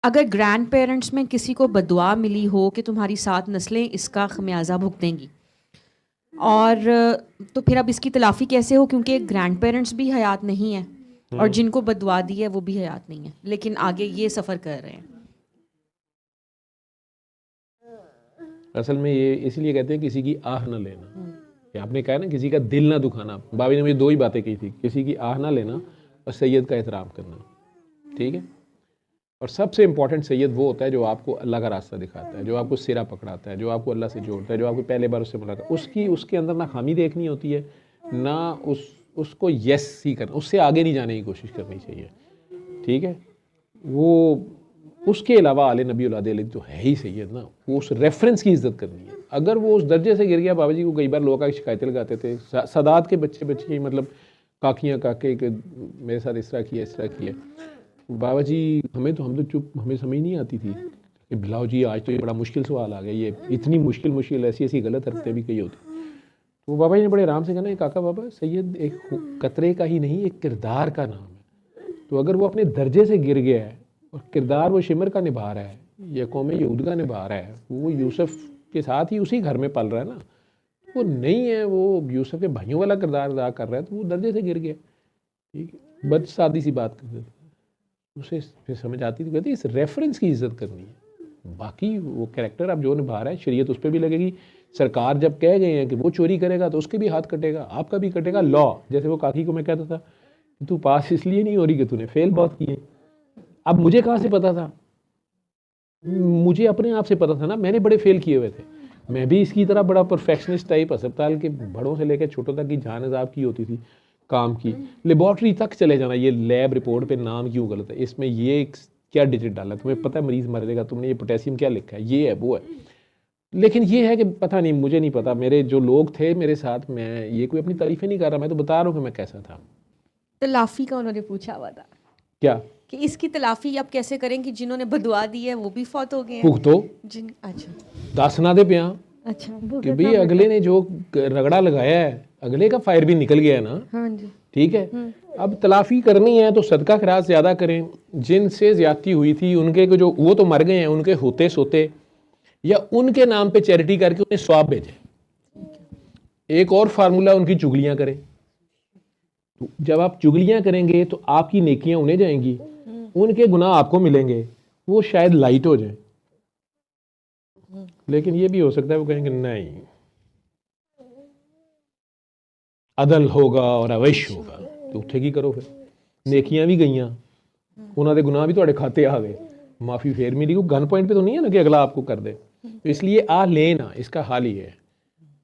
अगर grand parents में किसी को बदुआ मिली हो कि तुम्हारी 7 नस्लें इसका खमियाजा भुगतेंगी, और तो फिर अब इसकी तलाफ़ी कैसे हो, क्योंकि ग्रैंड पेरेंट्स भी हयात नहीं है और जिनको बदुआ दी है वो भी हयात नहीं है, लेकिन आगे ये सफ़र कर रहे हैं। असल में ये इसलिए कहते हैं किसी की आह ना लेना। कि आपने कहा ना किसी का दिल ना दुखाना, बाबी ने मुझे 2 ही बातें की थी, किसी की आह ना लेना और सैयद का एहतराम करना। ठीक है। और सबसे इंपॉर्टेंट सैयद वो होता है जो आपको अल्लाह का रास्ता दिखाता है, जो आपको सिरा पकड़ाता है, जो आपको अल्लाह से जोड़ता है, जो आपको पहले बार उससे मुलाकात, उसकी उसके अंदर ना खामी देखनी होती है, ना उसको यस ही करना, उससे आगे नहीं जाने की कोशिश करनी चाहिए। ठीक है। वो उसके अलावा आले नबी औलाद अली तो है ही सैयद ना, वो उस रेफरेंस की इज्जत करनी है। अगर वो उस दर्जे से गिर गया, बाबा जी को कई बार लोग आके शिकायतें लगाते थे, सादात के बच्चे बच्चे मतलब काकियाँ काके के मेरे साथ इस तरह किया इस तरह किया। बाबा जी हम तो चुप, हमें समझ नहीं आती थी कि बिलाओ जी आज तो ये बड़ा मुश्किल सवाल आ गया, ये इतनी मुश्किल ऐसी ऐसी गलत हरकतें भी कही होती। तो वो बाबा जी ने बड़े आराम से कहना, काका बाबा सैयद एक कतरे का ही नहीं, एक किरदार का नाम है। तो अगर वो अपने दर्जे से गिर गया है और किरदार वो शिमर का निभा रहा है या कौम यहूद का निभा रहा है, वो यूसुफ के साथ ही उसी घर में पल रहा है ना, वो नहीं है, वो यूसुफ के भाइयों वाला किरदार अदा कर रहा है, तो वो दर्जे से गिर गया। ठीक है। बस सादी सी बात कर देते, उसे फिर समझ आती थी, कहती इस रेफरेंस की इज्जत करनी है। बाकी वो कैरेक्टर आप जो निभा रहा है, शरीयत उस पर भी लगेगी। सरकार जब कह गए हैं कि वो चोरी करेगा तो उसके भी हाथ कटेगा, आपका भी कटेगा। लॉ, जैसे वो काकी को मैं कहता था कि तू पास इसलिए नहीं हो रही कि तूने फेल बहुत किए। अब मुझे कहाँ से पता था, मुझे अपने आप से पता था ना, मैंने बड़े फेल किए हुए थे। मैं भी इसकी तरह बड़ा परफेक्शनिस्ट टाइप अस्पताल के बड़ों से लेकर छोटों तक की जान हसाब की होती थी काम की। लेबॉर्ट्री तक चले जाना, ये लैब रिपोर्ट पे नाम क्यों गलत है, इसमें ये क्या डिजिट डाला, तुम्हें पता है मरीज मर जाएगा, तुमने ये पोटेशियम क्या लिखा है, ये है वो है। लेकिन ये है कि पता नहीं, मुझे नहीं पता, मेरे जो लोग थे मेरे साथ, मैं ये कोई अपनी तारीफें नहीं कर रहा, मैं तो बता रहा हूँ कि मैं कैसा था। तलाफ़ी का उन्होंने पूछा हुआ था क्या कि इसकी तलाफ़ी अब कैसे करें कि जिन्होंने बदुआ दी है वो भी फौत हो गए हैं। भुगतो जिन अच्छा दस ना दे पिया अच्छा कि भुगतना भाई पड़ता अगले ने जो रगड़ा लगाया है, अगले का फायर भी निकल गया है ना। हाँ जी। ठीक है। अब तलाफी करनी है तो सदका खैरात ज़्यादा करें। जिनसे ज्यादती हुई थी उनके को जो वो तो मर गए हैं, उनके होते सोते या उनके नाम पे चैरिटी करके उन्हें स्वाब भेजें। एक और फार्मूला, उनकी चुगलियां करें। तो जब आप चुगलियां करेंगे तो आपकी नेकियां उन्हें जाएंगी, उनके गुनाह आपको मिलेंगे, वो शायद लाइट हो जाए। लेकिन ये भी हो सकता है वो कहेंगे नहीं, अदल होगा और अवैश होगा, तो उठेगी करो फिर। नेकियां भी गईयां, उन्होंने गुनाह भी थोड़े खाते आ गए, माफ़ी फेर मिली। गन पॉइंट पे तो नहीं है ना कि अगला आपको कर दे। तो इसलिए आ लेना इसका हाल ही है,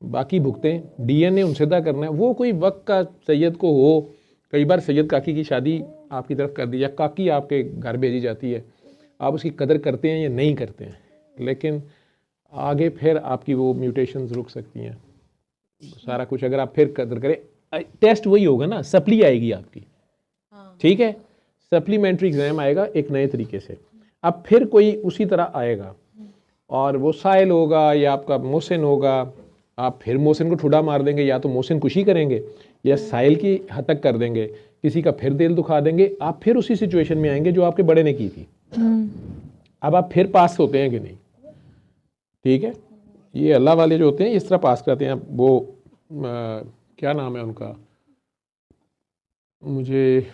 बाकी भुगतें। डीएनए उनसे अदा करना है। वो कोई वक्त का सैयद को हो, कई बार सैयद काकी की शादी आपकी तरफ कर दी या काकी आपके घर भेजी जाती है, आप उसकी कदर करते हैं या नहीं करते हैं, लेकिन आगे फिर आपकी वो म्यूटेशंस रुक सकती हैं सारा कुछ। अगर आप फिर कदर करें, टेस्ट वही होगा ना, सप्ली आएगी आपकी। ठीक है। सप्लीमेंट्री एग्जाम आएगा एक नए तरीके से। अब फिर कोई उसी तरह आएगा और वो साइल होगा या आपका मोहसिन होगा, आप फिर मोहसिन को ठुडा मार देंगे, या तो मोहसिन खुशी करेंगे या साइल की हद तक कर देंगे, किसी का फिर दिल दुखा देंगे। आप फिर उसी सिचुएशन में आएंगे जो आपके बड़े ने की थी। अब आप फिर पास होते हैं कि नहीं। ठीक है। ये अल्लाह वाले जो होते हैं इस तरह पास करते हैं। वो क्या नाम है उनका, मुझे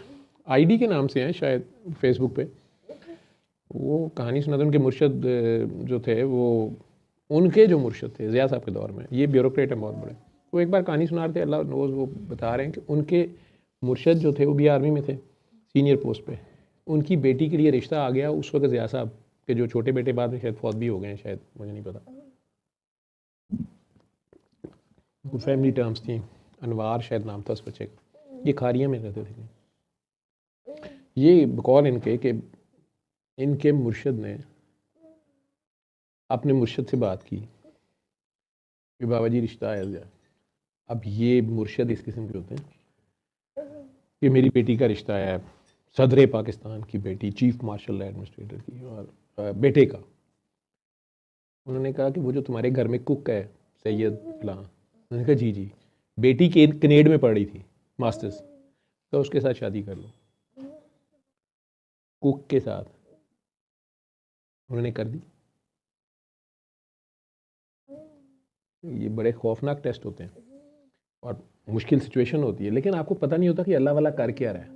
आईडी के नाम से हैं शायद फेसबुक पे, वो कहानी सुनाते। उनके मुर्शद जो थे, वो उनके जो मुर्शद थे ज़िया साहब के दौर में, ये ब्यूरोक्रेट हैं बहुत बड़े, वो एक बार कहानी सुना रहे थे, अल्लाह नोज़, वो बता रहे हैं कि उनके मुर्शद जो थे वो भी आर्मी में थे, सीनियर पोस्ट पे। उनकी बेटी के लिए रिश्ता आ गया उस वक्त ज़िया साहब के जो छोटे बेटे बाद में शायद फौत भी हो गए हैं, शायद मुझे नहीं पता। फैमिली टर्म्स थी, अनवार शायद नाम था उस बच्चे का। ये खारिया में रहते थे। ये बकौल इनके कि इनके मुर्शद ने अपने मुर्शद से बात की कि बाबा जी रिश्ता आया जाए। अब ये मुर्शद इस किस्म के होते हैं कि मेरी बेटी का रिश्ता है सदर पाकिस्तान की बेटी, चीफ मार्शल एडमिनिस्ट्रेटर की, और बेटे का। उन्होंने कहा कि वो जो तुम्हारे घर में कुक है सैयद फलां, उन्होंने कहा जी जी, बेटी के कनेड में पढ़ रही थी मास्टर्स, तो उसके साथ शादी कर लो, कुक के साथ। उन्होंने कर दी। ये बड़े खौफनाक टेस्ट होते हैं और मुश्किल सिचुएशन होती है, लेकिन आपको पता नहीं होता कि अल्लाह वाला कर क्या रहा है,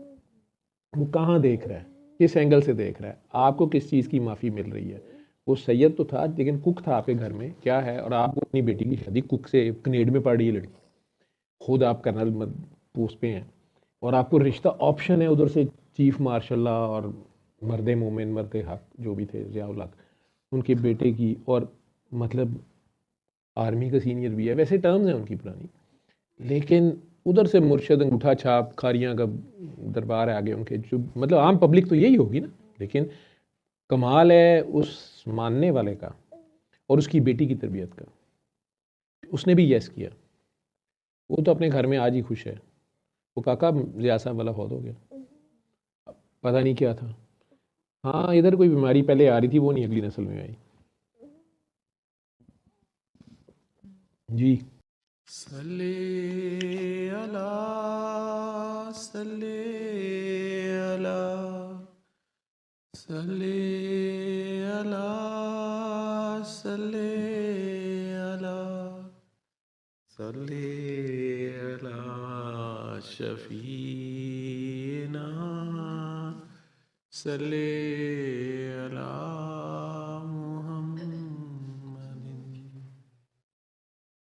वो कहाँ देख रहा है, किस एंगल से देख रहा है, आपको किस चीज़ की माफ़ी मिल रही है। वो सैयद तो था लेकिन कुक था आपके घर में, क्या है, और आप अपनी बेटी की शादी कुक से, कनेड में पढ़ रही है लड़की, खुद आप कर्नल पोस्ट पे हैं, और आपको रिश्ता ऑप्शन है उधर से चीफ मार्शल और मर्द मोमिन मर्द हक जो भी थे ज़िया-उल हक, उनके बेटे की, और मतलब आर्मी का सीनियर भी है, वैसे टर्म्स हैं उनकी पुरानी, लेकिन उधर से मुर्शद अंगूठा छाप खारियाँ का दरबार है आगे उनके, जो मतलब आम पब्लिक तो यही होगी ना, लेकिन कमाल है उस मानने वाले का और उसकी बेटी की तरबियत का। उसने भी यस किया, वो तो अपने घर में आज ही खुश है। वो काका ज़िया साहब वाला फौत हो गया, पता नहीं क्या था। हाँ, इधर कोई बीमारी पहले आ रही थी, वो नहीं अगली नस्ल में आई जी। सल्ले अला सल्ले अला सल्ले अला सल्ले अला सल्ले अला शफीना सल्ले अला